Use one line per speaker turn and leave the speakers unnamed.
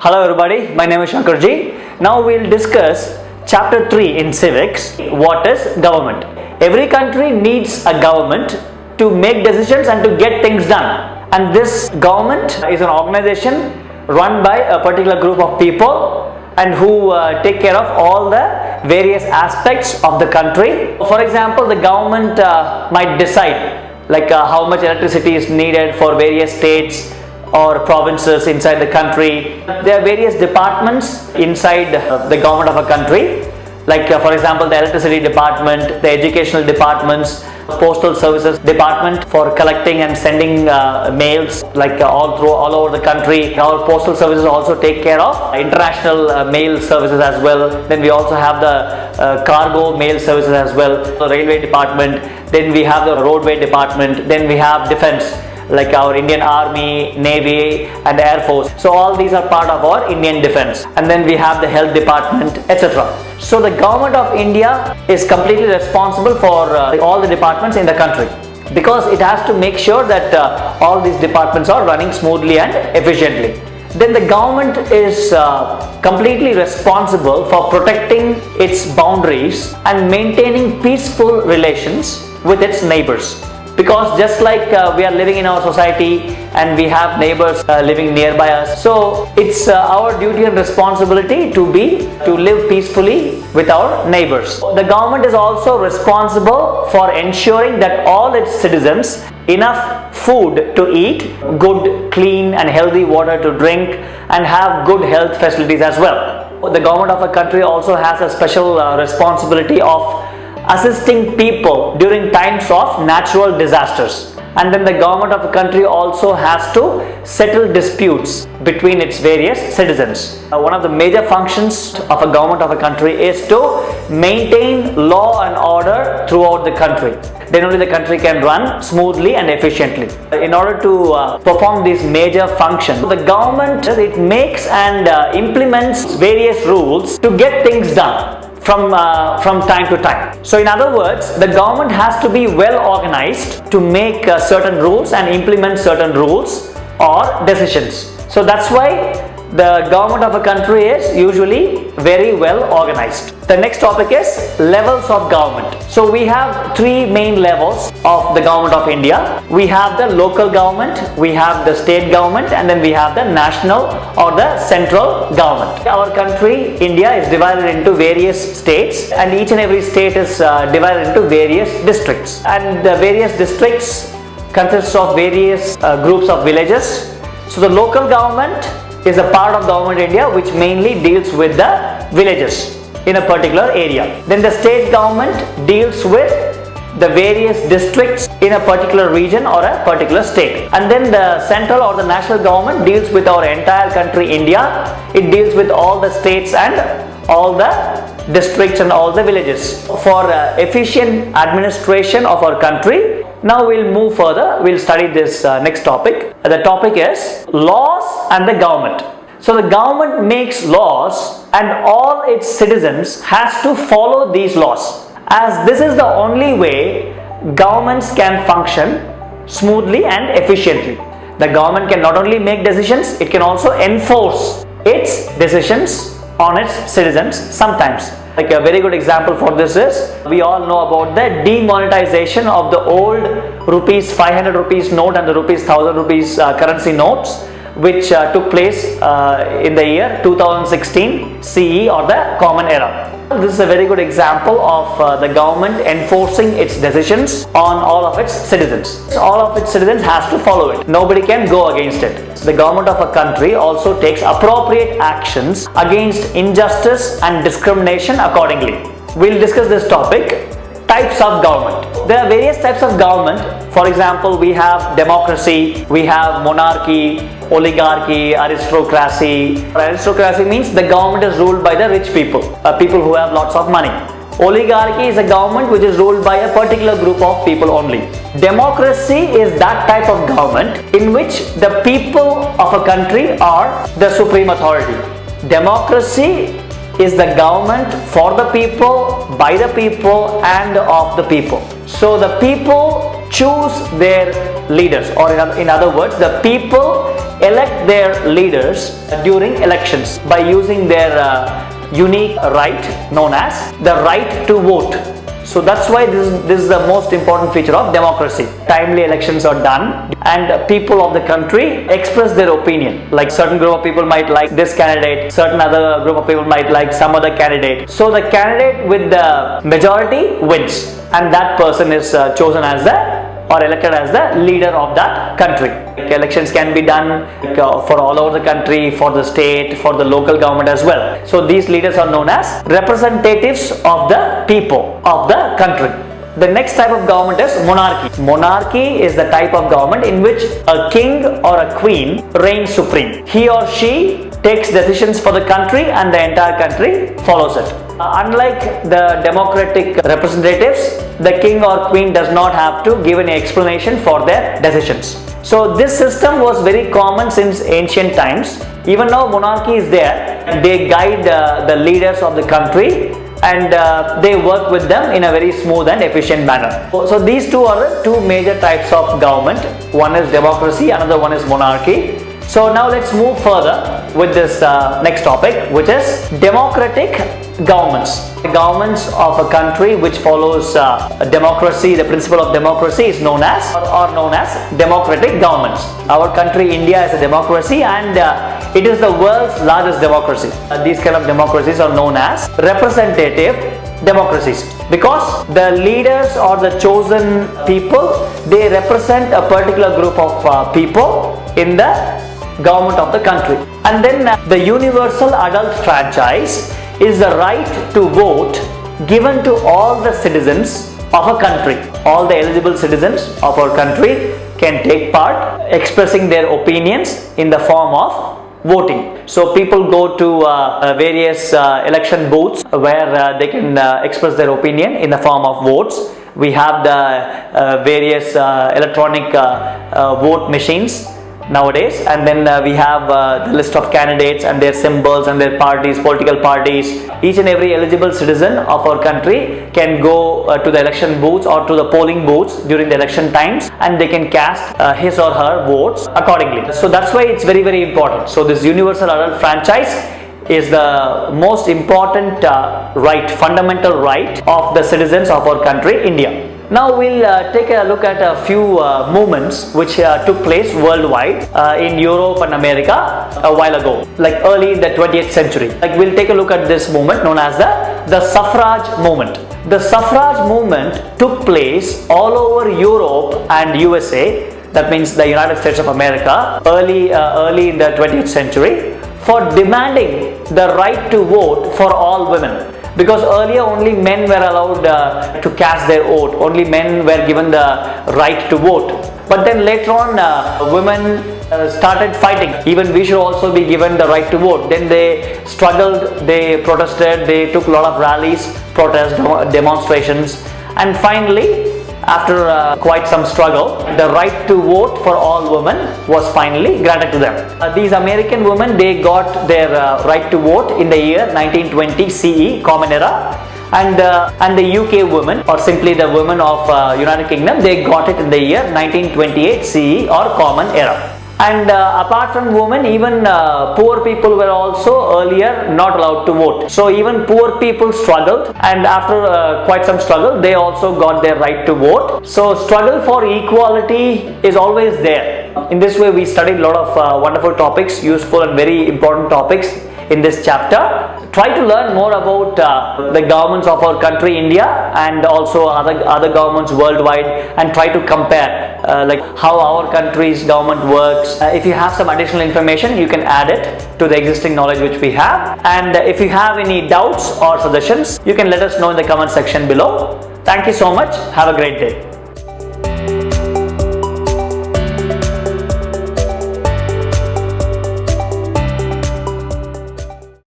Hello everybody, my name is Shankarji. Now we'll discuss chapter 3 in Civics. What is government? Every country needs a government to make decisions and to get things done. And this government is an organization run by a particular group of people and who take care of all the various aspects of the country. For example, the government might decide how much electricity is needed for various states or provinces inside the country. There are various departments inside the government of a country, for example, the electricity department, the educational departments, postal services department for collecting and sending mails all over the country. Our postal services also take care of international mail services as well. Then we also have the cargo mail services as well, the railway department. Then we have the roadway department. Then we have defense, like our Indian Army, Navy and Air Force. So all these are part of our Indian defense. And then we have the health department, etc. So the government of India is completely responsible for all the departments in the country, because it has to make sure that all these departments are running smoothly and efficiently. Then the government is completely responsible for protecting its boundaries and maintaining peaceful relations with its neighbors. Because just like we are living in our society and we have neighbors living nearby us, so it's our duty and responsibility to live peacefully with our neighbors. The government is also responsible for ensuring that all its citizens enough food to eat, good, clean and healthy water to drink, and have good health facilities as well. The government of a country also has a special responsibility of assisting people during times of natural disasters. And then the government of a country also has to settle disputes between its various citizens. One of the major functions of a government of a country is to maintain law and order throughout the country. Then only the country can run smoothly and efficiently. In order to perform these major functions, the government makes and implements various rules to get things done from time to time. So in other words, the government has to be well organized to make certain rules and implement certain rules or decisions. So that's why the government of a country is usually very well organized. The next topic is levels of government. So we have three main levels of the government of India. We have the local government, we have the state government, and then we have the national or the central government. Our country, India, is divided into various states, and each and every state is divided into various districts. And the various districts consists of various groups of villages. So the local government is a part of government India which mainly deals with the villages in a particular area. Then the state government deals with the various districts in a particular region or a particular state. And then the central or the national government deals with our entire country India. It deals with all the states and all the districts and all the villages. For efficient administration of our country, now we'll move further. We'll study this next topic. The topic is laws and the government. So the government makes laws and all its citizens has to follow these laws, as this is the only way governments can function smoothly and efficiently. The government can not only make decisions, it can also enforce its decisions on its citizens sometimes. Like a very good example for this is, we all know about the demonetization of the old rupees 500 rupees note and the rupees 1000 rupees currency notes, which took place in the year 2016 CE or the Common Era. This is a very good example of the government enforcing its decisions on all of its citizens. All of its citizens has to follow it. Nobody can go against it. The government of a country also takes appropriate actions against injustice and discrimination accordingly. We'll discuss this topic. Types of government. There are various types of government. For example, we have democracy, we have monarchy, oligarchy, aristocracy. Aristocracy means the government is ruled by the rich people, people who have lots of money. Oligarchy is a government which is ruled by a particular group of people only. Democracy is that type of government in which the people of a country are the supreme authority. Democracy is the government for the people, by the people and of the people. So the people choose their leaders, or in other words, the people elect their leaders during elections by using their unique right known as the right to vote. So that's why this is the most important feature of democracy. Timely elections are done and people of the country express their opinion. Like certain group of people might like this candidate, certain other group of people might like some other candidate. So the candidate with the majority wins, and that person is chosen as or elected as the leader of that country. Elections can be done for all over the country, for the state, for the local government as well. So these leaders are known as representatives of the people of the country. The next type of government is monarchy. Monarchy is the type of government in which a king or a queen reigns supreme. He or she takes decisions for the country and the entire country follows it. Unlike the democratic representatives, the king or queen does not have to give any explanation for their decisions. So this system was very common since ancient times. Even now monarchy is there. They guide the leaders of the country and they work with them in a very smooth and efficient manner. So these two are the two major types of government. One is democracy, another one is monarchy. So now let's move further with this next topic, which is democratic governments. The governments of a country which follows democracy, the principle of democracy is known as democratic governments. Our country India is a democracy and it is the world's largest democracy. These kind of democracies are known as representative democracies because the leaders or the chosen people, they represent a particular group of people in the government of the country. And then the universal adult franchise is the right to vote given to all the citizens of a country. All the eligible citizens of our country can take part expressing their opinions in the form of voting. So people go to various election booths where they can express their opinion in the form of votes. We have the various electronic vote machines nowadays, and then we have the list of candidates and their symbols and their parties, political parties. Each and every eligible citizen of our country can go to the election booths or to the polling booths during the election times, and they can cast his or her votes accordingly. So that's why it's very, very important. So this universal adult franchise is the most important right, fundamental right of the citizens of our country, India. Now we'll take a look at a few movements which took place worldwide in Europe and America a while ago, like early in the 20th century. Like we'll take a look at this movement known as the suffrage movement. The suffrage movement took place all over Europe and USA, that means the United States of America, early in the 20th century, for demanding the right to vote for all women. Because earlier only men were allowed to cast their vote, only men were given the right to vote. But then later on women started fighting, even we should also be given the right to vote. Then they struggled, they protested, they took a lot of rallies, protests, demonstrations, and finally after quite some struggle, the right to vote for all women was finally granted to them. These American women, they got their right to vote in the year 1920 CE, Common Era, and the UK women, or simply the women of United Kingdom, they got it in the year 1928 CE or Common Era. And apart from women, even poor people were also earlier not allowed to vote. So even poor people struggled, and after quite some struggle, they also got their right to vote. So struggle for equality is always there. In this way, we studied a lot of wonderful topics, useful and very important topics in this chapter. Try to learn more about the governments of our country, India, and also other governments worldwide, and try to compare like how our country's government works. If you have some additional information, you can add it to the existing knowledge which we have. And if you have any doubts or suggestions, you can let us know in the comment section below. Thank you so much. Have a great day.